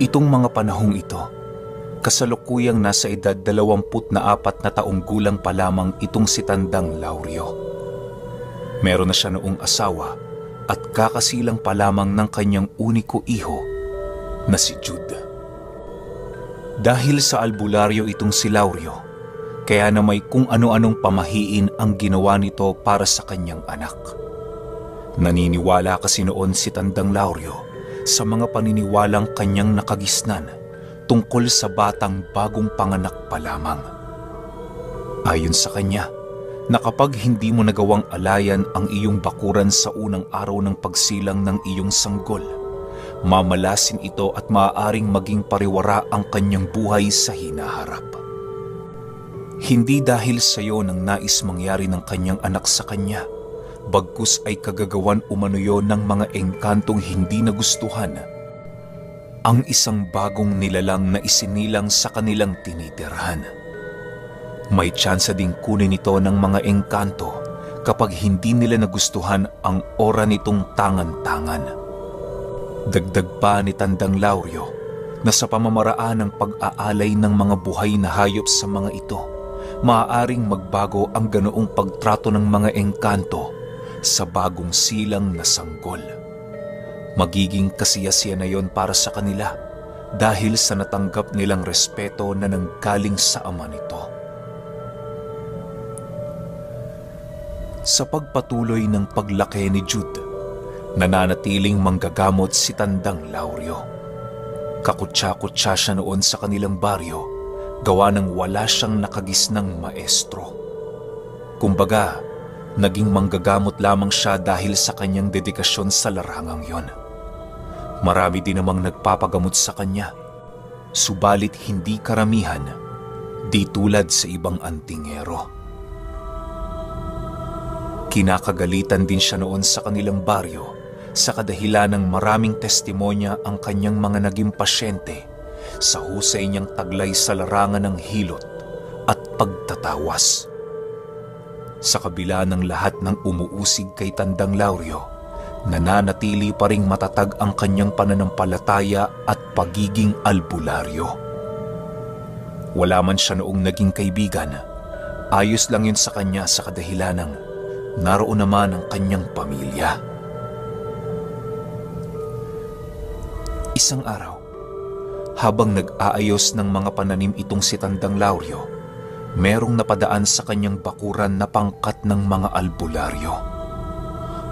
Itong mga panahong ito, kasalukuyang nasa edad 24 na taong gulang pa lamang itong si Tandang Lauryo. Meron na siya noong asawa at kakasilang pa lamang ng kanyang uniko iho na si Jude. Dahil sa albularyo itong si Lauryo, kaya na may kung ano-anong pamahiin ang ginawa nito para sa kanyang anak. Naniniwala kasi noon si Tandang Lauryo sa mga paniniwalang kanyang nakagisnan tungkol sa batang bagong panganak pa lamang. Ayon sa kanya, na kapag hindi mo nagawang alayan ang iyong bakuran sa unang araw ng pagsilang ng iyong sanggol, mamalasin ito at maaaring maging pariwara ang kanyang buhay sa hinaharap. Hindi dahil sa iyo nang nais mangyari ng kanyang anak sa kanya, bagkus ay kagagawan umano yon ng mga engkantong hindi nagustuhan ang isang bagong nilalang na isinilang sa kanilang tinitirhan. May tsansa ding kunin ito ng mga engkanto kapag hindi nila nagustuhan ang ora nitong tangan-tangan. Dagdag pa ni Tandang Lauryo na sa pamamaraan ng pag-aalay ng mga buhay na hayop sa mga ito, maaaring magbago ang ganoong pagtrato ng mga engkanto sa bagong silang na sanggol. Magiging kasiyasiya na yon para sa kanila dahil sa natanggap nilang respeto na nanggaling sa ama nito. Sa pagpatuloy ng paglaki ni Jude, nananatiling manggagamot si Tandang Lauryo. Kakutsa-kutsa siya noon sa kanilang baryo, gawa ng wala siyang nakagisnang maestro. Kumbaga, naging manggagamot lamang siya dahil sa kanyang dedikasyon sa larangang yon. Marami din namang nagpapagamot sa kanya, subalit hindi karamihan, di tulad sa ibang antingero. Kinakagalitan din siya noon sa kanilang baryo sa kadahilan ng maraming testimonya ang kanyang mga naging pasyente sa husay niyang taglay sa larangan ng hilot at pagtatawas. Sa kabila ng lahat ng umuusig kay Tandang Lauryo, nananatili pa ring matatag ang kanyang pananampalataya at pagiging albularyo. Wala man siya noong naging kaibigan, ayos lang yun sa kanya sa kadahilan ng naroon naman ang kanyang pamilya. Isang araw, habang nag-aayos ng mga pananim itong si Tandang Lauryo, merong napadaan sa kanyang bakuran na pangkat ng mga albularyo.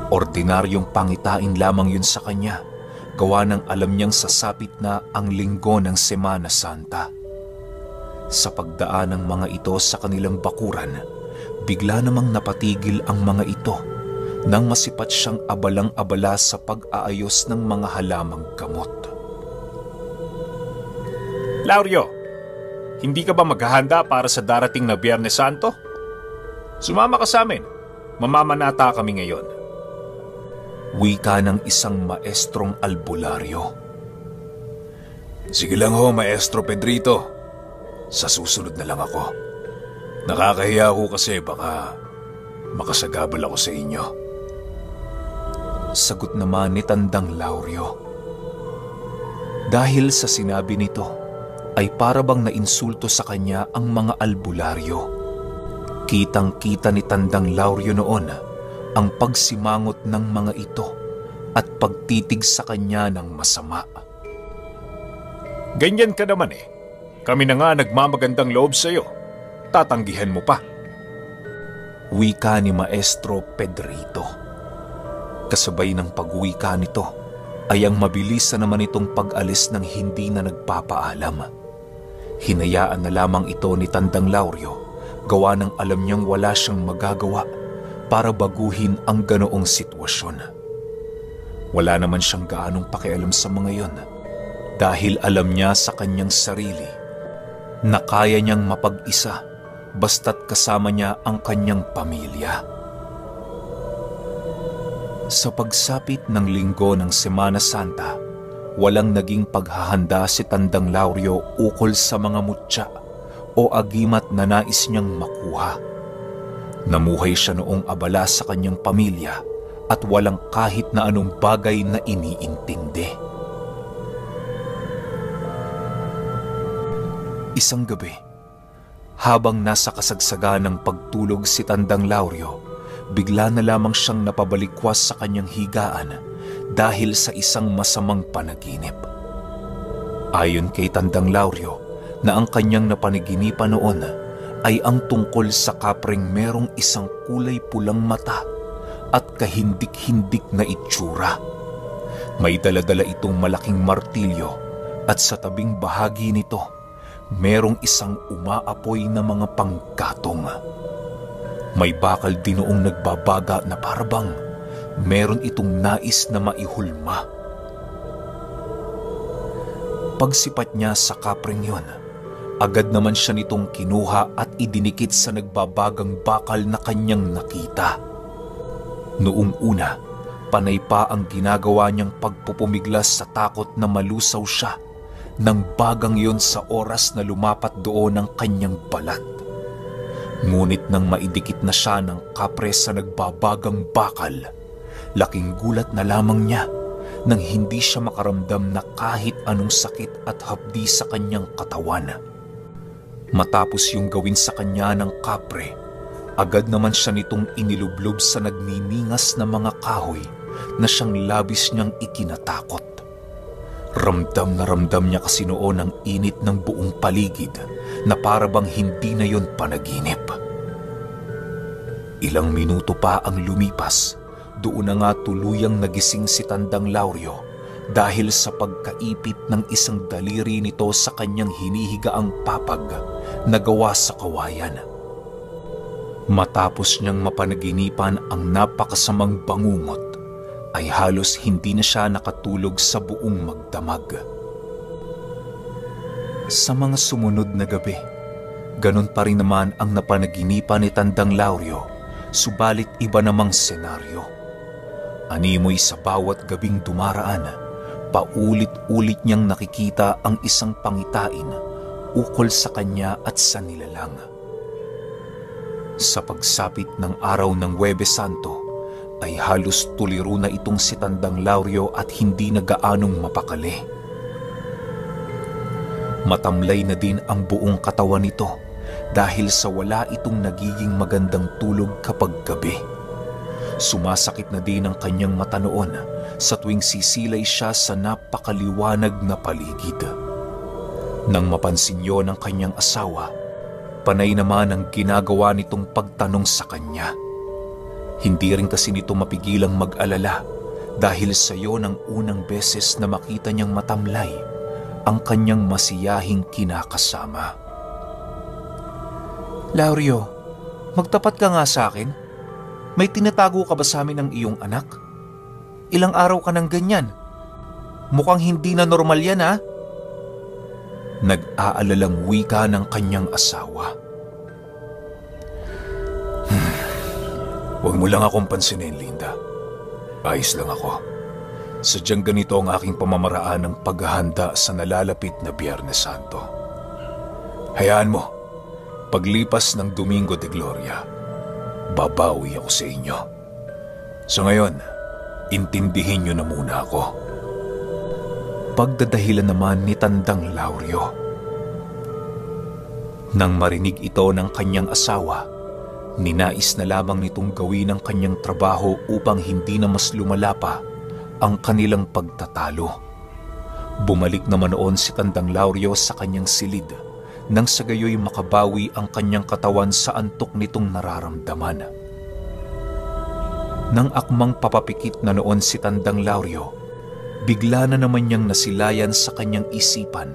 Ordinaryong pangitain lamang yun sa kanya, gawa ng alam niyang sasapit na ang linggo ng Semana Santa. Sa pagdaan ng mga ito sa kanilang bakuran, bigla namang napatigil ang mga ito nang masipat siyang abalang-abala sa pag-aayos ng mga halamang gamot. Lauryo, hindi ka ba maghahanda para sa darating na Biyernes Santo? Sumama ka sa amin. Mamamanata kami ngayon. Wika ng isang maestrong albularyo. Sige lang ho, Maestro Pedrito. Sa susunod na lang ako. Nakakahiya ako kasi baka makasagabal ako sa inyo. Sagot naman ni Tandang Lauryo. Dahil sa sinabi nito, ay para bang nainsulto sa kanya ang mga albularyo. Kitang-kita ni Tandang Lauryo noon ang pagsimangot ng mga ito at pagtitig sa kanya ng masama. Ganyan ka naman eh. Kami na nga nagmamagandang loob sa iyo. Tatanggihan mo pa. Wika ni Maestro Pedrito. Kasabay ng pagwika nito ay ang mabilis na naman itong pag-alis ng hindi na nagpapaalam. Hinayaan na lamang ito ni Tandang Lauryo, gawa ng alam niyang wala siyang magagawa para baguhin ang ganoong sitwasyon. Wala naman siyang gaanong pakialam sa mga yon dahil alam niya sa kanyang sarili na kaya niyang mapag-isa basta't kasama niya ang kanyang pamilya. Sa pagsapit ng linggo ng Semana Santa, walang naging paghahanda si Tandang Lauryo ukol sa mga mutya o agimat na nais niyang makuha. Namuhay siya noong abala sa kanyang pamilya at walang kahit na anong bagay na iniintindi. Isang gabi, habang nasa kasagsagan ng pagtulog si Tandang Lauryo, bigla na lamang siyang napabalikwas sa kanyang higaan dahil sa isang masamang panaginip. Ayon kay Tandang Lauryo, na ang kanyang napanaginipan noon ay ang tungkol sa kapreng merong isang kulay pulang mata at kahindik-hindik na itsura. May daladala itong malaking martilyo at sa tabing bahagi nito, merong isang umaapoy na mga panggatong. May bakal din noong nagbabaga na parabang meron itong nais na maihulma. Pagsipat niya sa kapreng yon, agad naman siya nitong kinuha at idinikit sa nagbabagang bakal na kanyang nakita. Noong una, panay pa ang ginagawa niyang pagpupumiglas sa takot na malusaw siya nang bagang yon sa oras na lumapat doon ang kanyang balat. Ngunit nang maidikit na siya ng kapre sa nagbabagang bakal, laking gulat na lamang niya nang hindi siya makaramdam na kahit anong sakit at hapdi sa kanyang katawan. Matapos yung gawin sa kanya ng kapre, agad naman siya nitong inilublob sa nagniningas na mga kahoy na siyang labis niyang ikinatakot. Ramdam na ramdam niya kasi noon ang init ng buong paligid na parabang hindi na yon panaginip. Ilang minuto pa ang lumipas, doon na nga tuluyang nagising si Tandang Lauryo dahil sa pagkaipit ng isang daliri nito sa kanyang hinihigaang papag na gawa sa kawayan. Matapos niyang mapanaginipan ang napakasamang bangungot, ay halos hindi na siya nakatulog sa buong magdamag. Sa mga sumunod na gabi, ganun pa rin naman ang napanaginipan ni Tandang Lauryo, subalit iba namang senaryo. Animoy sa bawat gabing dumaraan, paulit-ulit niyang nakikita ang isang pangitain ukol sa kanya at sa nilalang. Sa pagsapit ng araw ng Huwebes Santo, ay halos tuliro na itong si Tandang Lauryo at hindi na gaanong mapakali. Matamlay na din ang buong katawan nito dahil sa wala itong nagiging magandang tulog kapag gabi. Sumasakit na din ang kanyang mata noon sa tuwing sisilay siya sa napakaliwanag na paligid. Nang mapansin yon ng kanyang asawa, panay naman ang ginagawa nitong pagtanong sa kanya. Hindi rin kasi nito mapigilang mag-alala dahil sa iyo ng unang beses na makita niyang matamlay ang kanyang masiyahing kinakasama. Lauryo, magtapat ka nga sa akin. May tinatago ka ba sa amin ng iyong anak? Ilang araw ka ng ganyan? Mukhang hindi na normal yan, ha? Nag-aalalang wika ng kanyang asawa. Huwag mo lang akong pansinin, Linda. Ayos lang ako. Sadyang ganito ang aking pamamaraan ng paghahanda sa nalalapit na Biyernes Santo. Hayaan mo, paglipas ng Domingo de Gloria, babawi ako sa inyo. So ngayon, intindihin niyo na muna ako. Pagdadahilan naman ni Tandang Lauryo. Nang marinig ito ng kanyang asawa, ninais na lamang nitong gawin ang kanyang trabaho upang hindi na mas lumala pa ang kanilang pagtatalo. Bumalik naman noon si Tandang Lauryo sa kanyang silid nang sa gayoy makabawi ang kanyang katawan sa antok nitong nararamdaman. Nang akmang papapikit na noon si Tandang Lauryo, bigla na naman niyang nasilayan sa kanyang isipan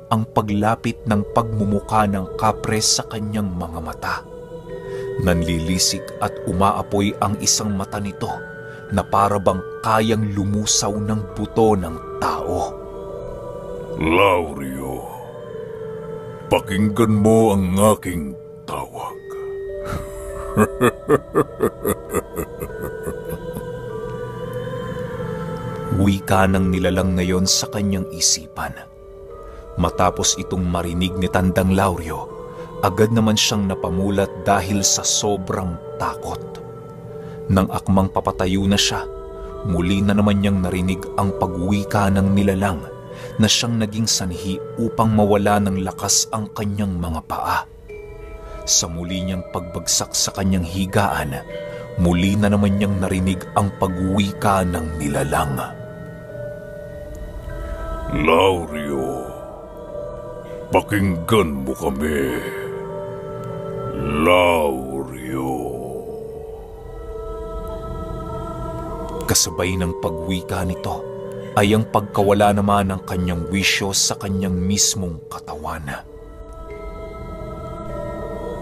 ang paglapit ng pagmumuka ng kapre sa kanyang mga mata. Nanlilisik at umaapoy ang isang mata nito na parabang kayang lumusaw ng buto ng tao. Lauryo, pakinggan mo ang aking tawag. Wika ng nilalang ngayon sa kanyang isipan. Matapos itong marinig ni Tandang Lauryo, agad naman siyang napamulat dahil sa sobrang takot. Nang akmang papatayo na siya, muli na naman niyang narinig ang pagwika ng nilalang na siyang naging sanhi upang mawala ng lakas ang kanyang mga paa. Sa muli niyang pagbagsak sa kanyang higaan, muli na naman niyang narinig ang pagwika ng nilalang. Lauryo, pakinggan mo kami. Lauryo. Kasabay ng pagwika nito ay ang pagkawala naman ng kanyang wisyo sa kanyang mismong katawan.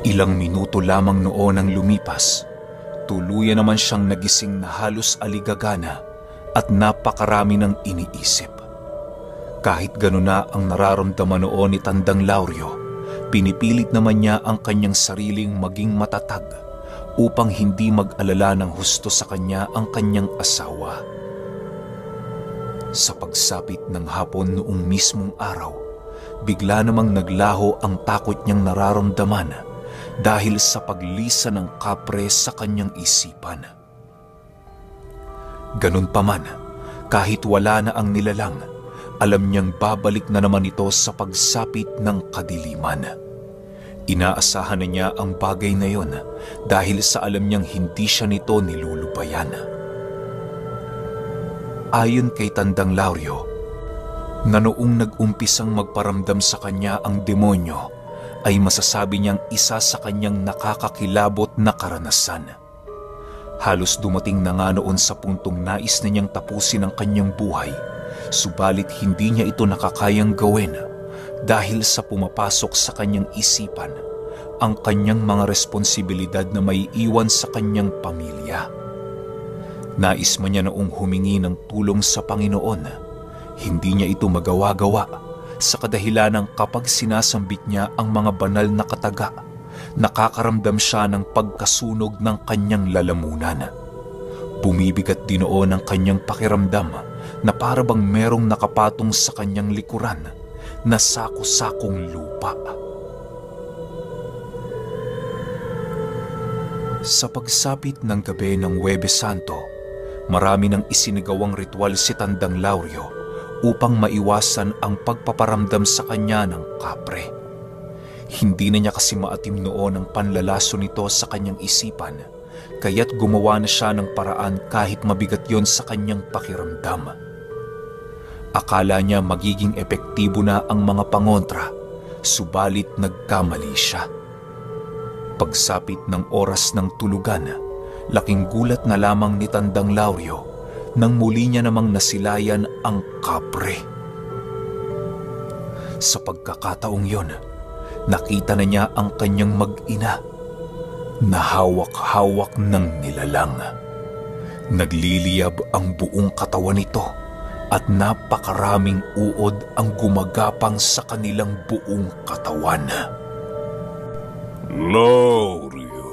Ilang minuto lamang noon ang lumipas, tuluyan naman siyang nagising na halos aligagana at napakarami ng iniisip. Kahit gano'n na ang nararamdaman noon ni Tandang Lauryo, pinipilit naman niya ang kanyang sariling maging matatag upang hindi mag-alala ng husto sa kanya ang kanyang asawa. Sa pagsapit ng hapon noong mismong araw, bigla namang naglaho ang takot niyang nararamdaman dahil sa paglisa ng kapre sa kanyang isipan. Ganun pa man, kahit wala na ang nilalang, alam niyang babalik na naman ito sa pagsapit ng kadiliman. Inaasahan na niya ang bagay na yon dahil sa alam niyang hindi siya nito nilulubayan. Ayon kay Tandang Lauryo, na noong nag-umpisang magparamdam sa kanya ang demonyo, ay masasabi niyang isa sa kanyang nakakakilabot na karanasan. Halos dumating na nga noon sa puntong nais na niyang tapusin ang kanyang buhay, subalit hindi niya ito nakakayang gawin dahil sa pumapasok sa kanyang isipan ang kanyang mga responsibilidad na may iwan sa kanyang pamilya. Nais man niya noong humingi ng tulong sa Panginoon, hindi niya ito magawa-gawa sa kadahilanang kapag sinasambit niya ang mga banal na kataga, nakakaramdam siya ng pagkasunog ng kanyang lalamunan. Bumibigat din noon ang kanyang pakiramdam na para bang merong nakapatong sa kanyang likuran na sako-sakong lupa. Sa pagsapit ng gabi ng Huwebes Santo, marami ng isinagawang ritual si Tandang Lauryo upang maiwasan ang pagpaparamdam sa kanya ng kapre. Hindi na niya kasi maatim noon ang panlalaso nito sa kanyang isipan, kaya't gumawa na siya ng paraan kahit mabigat yon sa kanyang pakiramdam. Akala niya magiging epektibo na ang mga pangontra, subalit nagkamali siya. Pagsapit ng oras ng tulugan, laking gulat na lamang ni Tandang Lauryo nang muli niya namang nasilayan ang kapre. Sa pagkakataong yon, nakita na niya ang kanyang mag-ina na hawak-hawak ng nilalang. Nagliliyab ang buong katawan nito at napakaraming uod ang gumagapang sa kanilang buong katawan. Lauryo,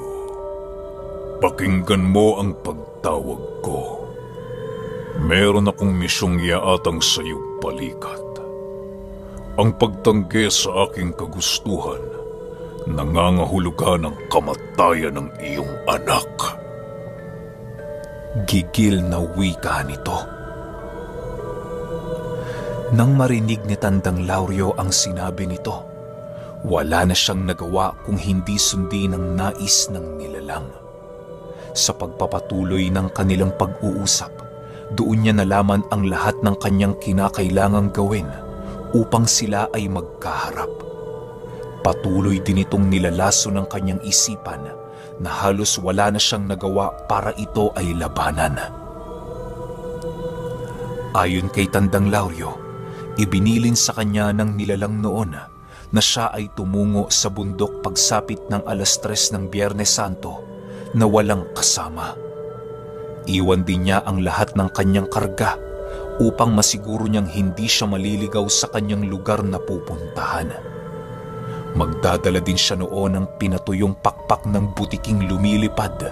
pakinggan mo ang pagtawag ko. Meron akong misyong iaatang sa iyong balikat. Ang pagtanggi sa aking kagustuhan, nangangahulugan ng kamatayan ng iyong anak. Gigil na wika nito. Nang marinig ni Tandang Lauryo ang sinabi nito, wala na siyang nagawa kung hindi sundin ang nais ng nilalang. Sa pagpapatuloy ng kanilang pag-uusap, doon niya nalaman ang lahat ng kanyang kinakailangang gawin upang sila ay magkaharap. Patuloy din itong nilalaso ng kanyang isipan na halos wala na siyang nagawa para ito ay labanan. Ayon kay Tandang Lauryo, ibinilin sa kanya ng nilalang noon na siya ay tumungo sa bundok pagsapit ng 3:00 ng Biyernes Santo na walang kasama. Iwan din niya ang lahat ng kanyang karga upang masiguro niyang hindi siya maliligaw sa kanyang lugar na pupuntahan. Magdadala din siya noon ng pinatuyong pakpak ng butiking lumilipad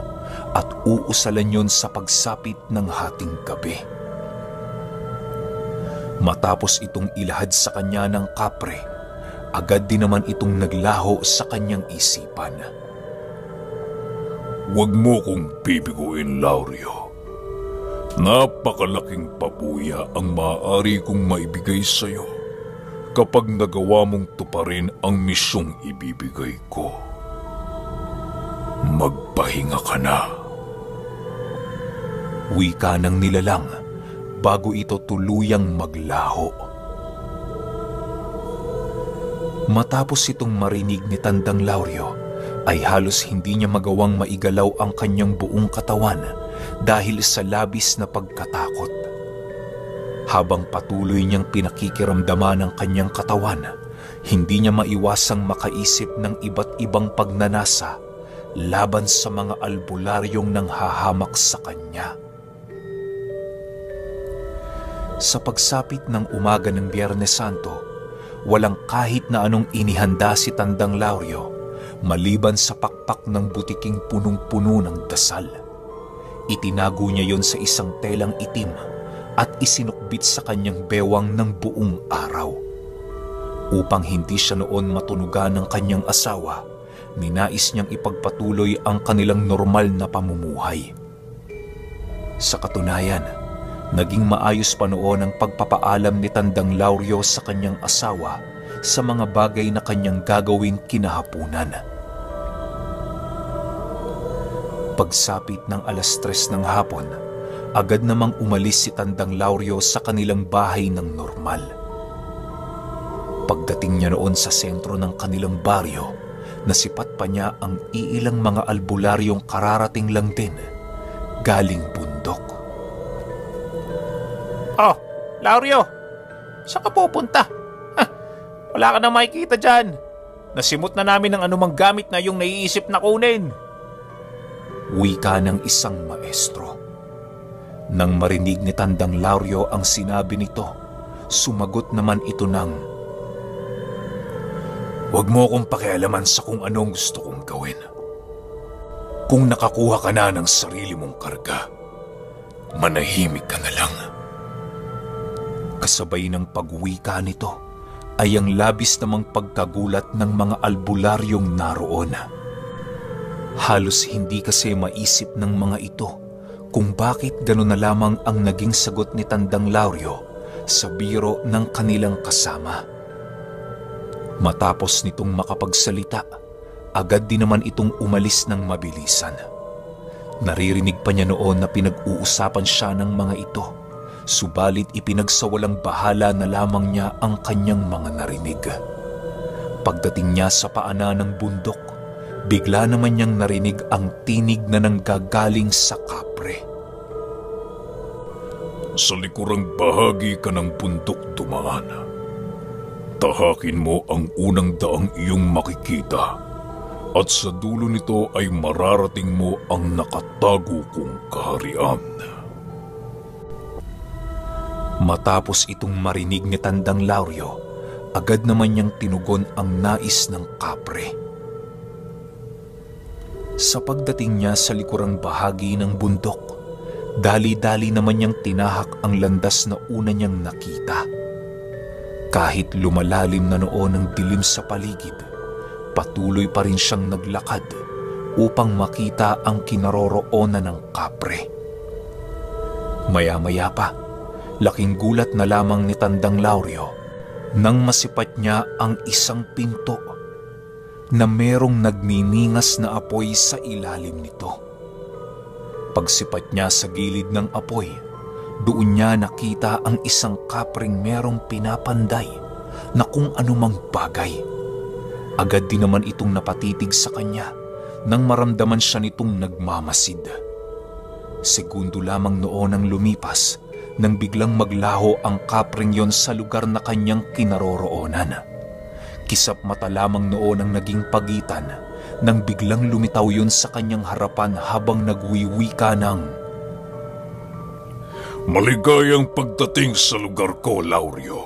at uusalan yon sa pagsapit ng hating gabi. Matapos itong ilahad sa kanya ng kapre, agad din naman itong naglaho sa kanyang isipan. Huwag mo kong bibiguin, Lauryo. Napakalaking pabuya ang maaari kong maibigay sa'yo kapag nagawa mong tuparin ang misyong ibibigay ko. Magpahinga ka na. Wika ng nilalang bago ito tuluyang maglaho. Matapos itong marinig ni Tandang Lauryo, ay halos hindi niya magawang maigalaw ang kanyang buong katawan dahil sa labis na pagkatakot. Habang patuloy niyang pinakikiramdaman ang kanyang katawan, hindi niya maiwasang makaisip ng iba't ibang pagnanasa laban sa mga albularyong nanghahamak sa kanya. Sa pagsapit ng umaga ng Biyernes Santo, walang kahit na anong inihanda si Tandang Lauryo maliban sa pakpak ng butiking punong-puno ng dasal. Itinago niya yon sa isang telang itim at isinukbit sa kanyang bewang ng buong araw. Upang hindi siya noon matunugan ng kanyang asawa, ninais niyang ipagpatuloy ang kanilang normal na pamumuhay. Sa katunayan, naging maayos pa noon ang pagpapaalam ni Tandang Lauryo sa kanyang asawa sa mga bagay na kanyang gagawin kinahapunan. Pagsapit ng 3:00 ng hapon, agad namang umalis si Tandang Lauryo sa kanilang bahay ng normal. Pagdating niya noon sa sentro ng kanilang baryo, nasipat pa niya ang iilang mga albularyong kararating lang din galing bundok. Oh, Lauryo, saan ka pupunta? Wala ka na makikita dyan. Nasimot na namin ang anumang gamit na yung naiisip na kunin. Wika ng isang maestro. Nang marinig ni Tandang Lauryo ang sinabi nito, sumagot naman ito ng, "Huwag mo akong pakialaman sa kung anong gusto kong gawin. Kung nakakuha ka na ng sarili mong karga, manahimik ka na lang." Kasabay ng pagwika nito ay ang labis namang pagkagulat ng mga albularyong naroon. Halos hindi kasi maisip ng mga ito kung bakit gano'n na lamang ang naging sagot ni Tandang Lauryo sa biro ng kanilang kasama. Matapos nitong makapagsalita, agad din naman itong umalis ng mabilisan. Naririnig pa niya noon na pinag-uusapan siya ng mga ito, subalit ipinagsawalang bahala na lamang niya ang kanyang mga narinig. Pagdating niya sa paanan ng bundok, bigla naman niyang narinig ang tinig na nanggagaling sa kapre. "Sa likurang bahagi ka ng bundok dumaan. Tahakin mo ang unang daang iyong makikita at sa dulo nito ay mararating mo ang nakatago kong kaharian." Matapos itong marinig ni Tandang Lauryo, agad naman niyang tinugon ang nais ng kapre. Sa pagdating niya sa likurang bahagi ng bundok, dali-dali naman niyang tinahak ang landas na una niyang nakita. Kahit lumalalim na noon ang dilim sa paligid, patuloy pa rin siyang naglakad upang makita ang kinaroroonan ng kapre. Maya-maya pa, laking gulat na lamang ni Tandang Lauryo nang masipat niya ang isang pinto na merong nagniningas na apoy sa ilalim nito. Pagsipat niya sa gilid ng apoy, doon niya nakita ang isang kapreng merong pinapanday na kung anumang bagay. Agad din naman itong napatitig sa kanya nang maramdaman siya nitong nagmamasid. Segundo lamang noon ang lumipas nang biglang maglaho ang kapreng yon sa lugar na kanyang kinaroroonan. Kisap mata lamang noon ang naging pagitan nang biglang lumitaw yun sa kanyang harapan habang nagwiwika ng, "Maligayang pagdating sa lugar ko, Lauryo."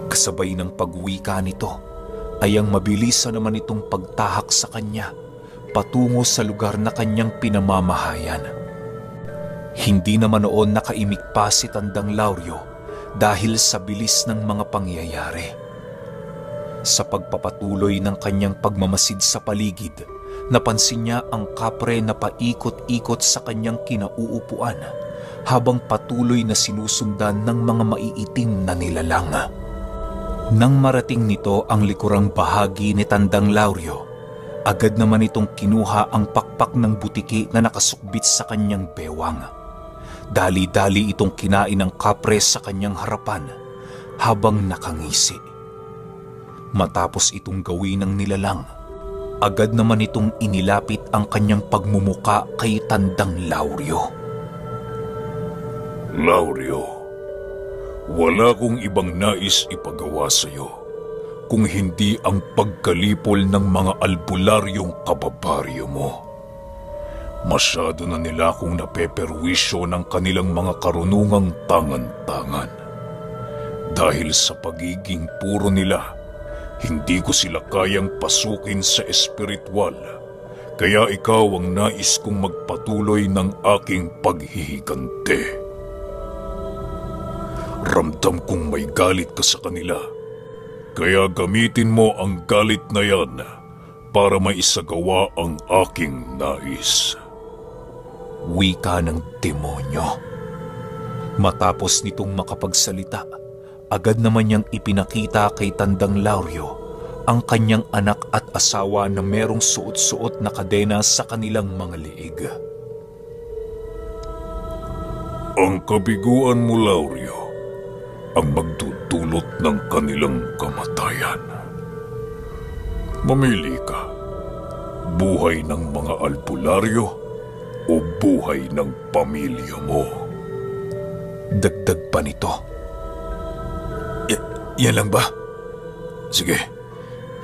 Kasabay ng pagwika nito ay ang mabilisan naman itong pagtahak sa kanya patungo sa lugar na kanyang pinamamahayan. Hindi naman noon nakaimik pa si Tandang Lauryo dahil sa bilis ng mga pangyayari. Sa pagpapatuloy ng kanyang pagmamasid sa paligid, Napansin niya ang kapre na paikot-ikot sa kanyang kinauupuan habang patuloy na sinusundan ng mga maiitim na nilalang. Nang marating nito ang likurang bahagi ni Tandang Lauryo, agad naman itong kinuha ang pakpak ng butiki na nakasukbit sa kanyang bewang. Dali-dali itong kinain ng kapre sa kanyang harapan habang nakangisi. Matapos itong gawin ng nilalang, agad naman itong inilapit ang kanyang pagmumuka kay Tandang Lauryo. Lauryo, wala kong ibang nais ipagawa sa iyo kung hindi ang pagkalipol ng mga albularyong kababaryo mo. Masyado na nila akong napeperwisyo ng kanilang mga karunungang tangan-tangan. Dahil sa pagiging puro nila, hindi ko sila kayang pasukin sa espiritual, kaya ikaw ang nais kong magpatuloy ng aking paghihigante. Ramdam kong may galit ka sa kanila, kaya gamitin mo ang galit na yan para maisagawa ang aking nais. Wika ng demonyo. Matapos nitong makapagsalita, agad naman niyang ipinakita kay Tandang Lauryo ang kanyang anak at asawa na merong suot-suot na kadena sa kanilang mga liig. Ang kabiguan mo, Lauryo, ang magdudulot ng kanilang kamatayan. Mamili ka, buhay ng mga albularyo o buhay ng pamilya mo. Dagdag pa nito. Yan lang ba? Sige,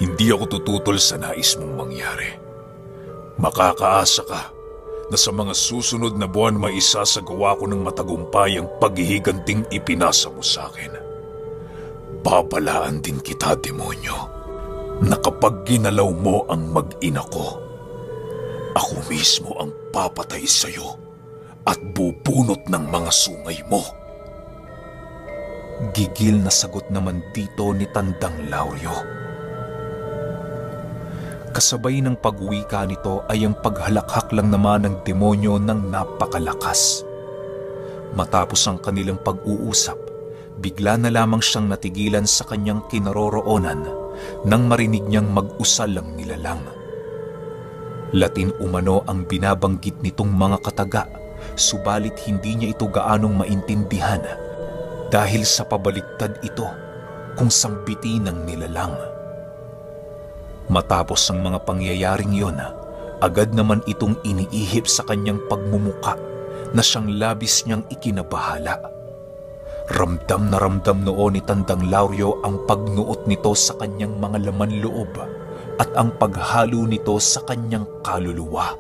hindi ako tututol sa nais mong mangyari. Makakaasa ka na sa mga susunod na buwan maisasagawa ko ng matagumpay ang paghihiganting ipinasa mo sa akin. Babalaan din kita, demonyo, na kapag ginalaw mo ang mag-ina ko, ako mismo ang papatay sa iyo at bubunot ng mga sungay mo. Gigil na sagot naman dito ni Tandang Lauryo. Kasabay ng pagwika nito ay ang paghalakhak lang naman ng demonyo ng napakalakas. Matapos ang kanilang pag-uusap, bigla na lamang siyang natigilan sa kanyang kinaroroonan nang marinig niyang mag-usal ang nilalang. Latin umano ang binabanggit nitong mga kataga, subalit hindi niya ito gaanong maintindihan dahil sa pabaliktad ito kung sambiti ng nilalang. Matapos ang mga pangyayaring yon, agad naman itong iniihip sa kanyang pagmumuka na siyang labis niyang ikinabahala. Ramdam na ramdam noon ni Tandang Lauryo ang pagnuot nito sa kanyang mga laman loob at ang paghalo nito sa kanyang kaluluwa.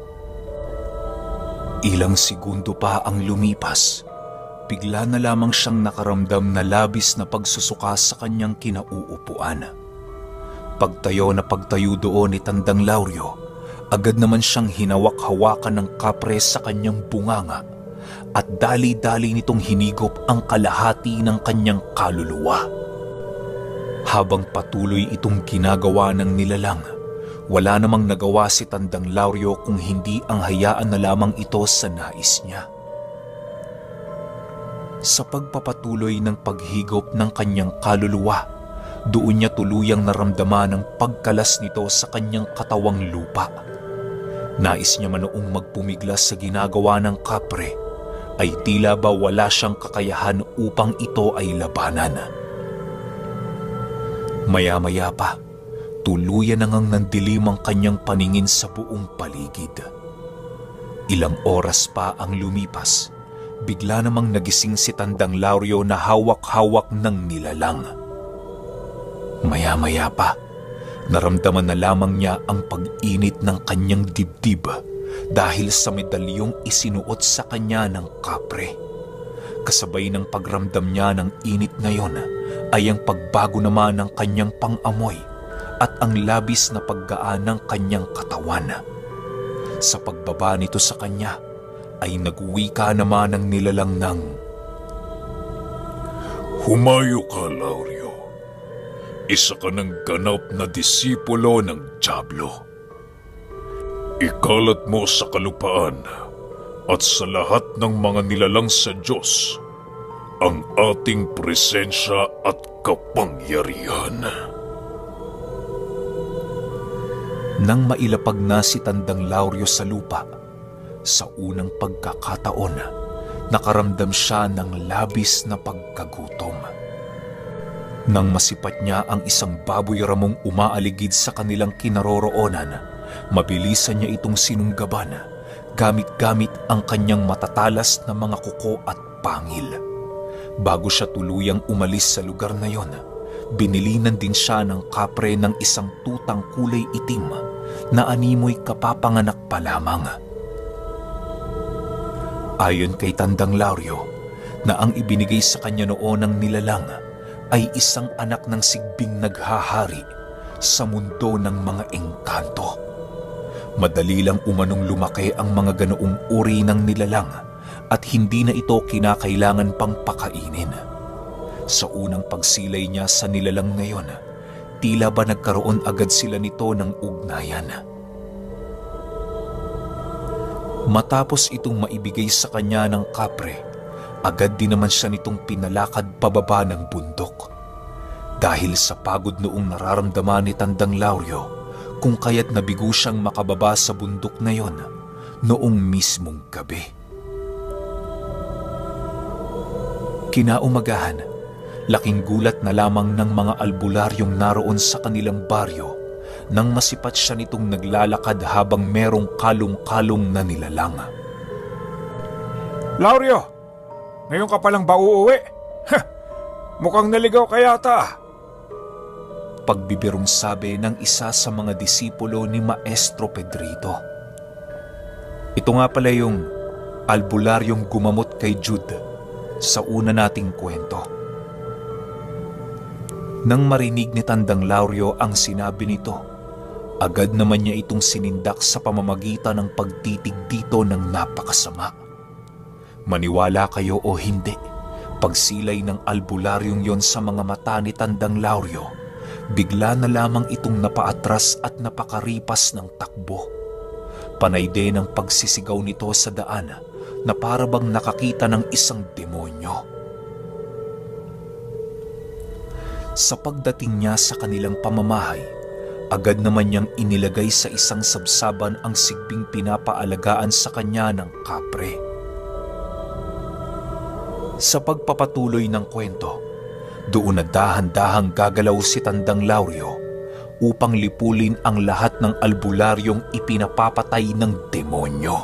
Ilang segundo pa ang lumipas, bigla na lamang siyang nakaramdam na labis na pagsusuka sa kanyang kinauupuan. Pagtayo doon ni Tandang Lauryo, agad naman siyang hinawak-hawakan ng kapre sa kanyang bunganga at dali-dali nitong hinigop ang kalahati ng kanyang kaluluwa. Habang patuloy itong ginagawa ng nilalang, wala namang nagawa si Tandang Lauryo kung hindi ang hayaan na lamang ito sa nais niya. Sa pagpapatuloy ng paghigop ng kanyang kaluluwa, doon niya tuluyang naramdaman ang pagkalas nito sa kanyang katawang lupa. Nais niya man noong magpumiglas sa ginagawa ng kapre, ay tila ba wala siyang kakayahan upang ito ay labanan. Maya-maya pa, tuluyan na ngang nandilim ang kanyang paningin sa buong paligid. Ilang oras pa ang lumipas, bigla namang nagising si Tandang Lauryo na hawak-hawak ng nilalang. Maya-maya pa, naramdaman na lamang niya ang pag-init ng kanyang dibdib dahil sa medalyong isinuot sa kanya ng kapre. Kasabay ng pagramdam niya ng init na yon ay ang pagbago naman ng kanyang pang-amoy at ang labis na paggaan ng kanyang katawan. Sa pagbaba nito sa kanya ay nagwika naman ang nilalang ng, "Humayo ka, Lauryo. Isa ka ng ganap na disipulo ng dyablo. Ikalat mo sa kalupaan at sa lahat ng mga nilalang sa Diyos ang ating presensya at kapangyarihan. Nang mailapag na si Tandang Lauryo sa lupa, sa unang pagkakataon, nakaramdam siya ng labis na pagkagutom. Nang masipat niya ang isang baboy ramong umaaligid sa kanilang kinaroroonan, mabilisan niya itong sinunggaban, gamit-gamit ang kanyang matatalas na mga kuko at pangil. Bago siya tuluyang umalis sa lugar na yon, binilinan din siya ng kapre ng isang tutang kulay itim na animoy kapapanganak pa lamang. Ayon kay Tandang Lauryo, na ang ibinigay sa kanya noon ng nilalang ay isang anak ng sigbing naghahari sa mundo ng mga engkanto. Madali lang umanong lumaki ang mga ganoong uri ng nilalang at hindi na ito kinakailangan pang pakainin. Sa unang pagsilay niya sa nilalang ngayon, tila ba nagkaroon agad sila nito ng ugnayan. Matapos itong maibigay sa kanya ng kapre, agad din naman siya nitong pinalakad pababa ng bundok. Dahil sa pagod noong nararamdaman ni Tandang Lauryo, kung kaya't nabigo siyang makababa sa bundok na yon noong mismong gabi. Kinaumagahan, laking gulat na lamang ng mga albularyong naroon sa kanilang baryo nang masipat siya nitong naglalakad habang merong kalong-kalong na nilalang. Lauryo, ngayon ka palang ba uuwi? Mukhang naligaw ka yata. Pagbibirong sabi ng isa sa mga disipulo ni Maestro Pedrito. Ito nga pala yung albularyong gumamot kay Jude sa una nating kwento. Nang marinig ni Tandang Lauryo ang sinabi nito, agad naman niya itong sinindak sa pamamagitan ng pagtitig dito ng napakasama. Maniwala kayo o hindi, pagsilay ng albularyong yon sa mga mata ni Tandang Lauryo, bigla na lamang itong napaatras at napakaripas ng takbo. Panay din ang pagsisigaw nito sa daan na para bang nakakita ng isang demonyo. Sa pagdating niya sa kanilang pamamahay, agad naman niyang inilagay sa isang sabsaban ang sigbing pinapaalagaan sa kanya ng kapre. Sa pagpapatuloy ng kwento, doon na dahan-dahang gagalaw si Tandang Lauryo upang lipulin ang lahat ng albularyong ipinapapatay ng demonyo.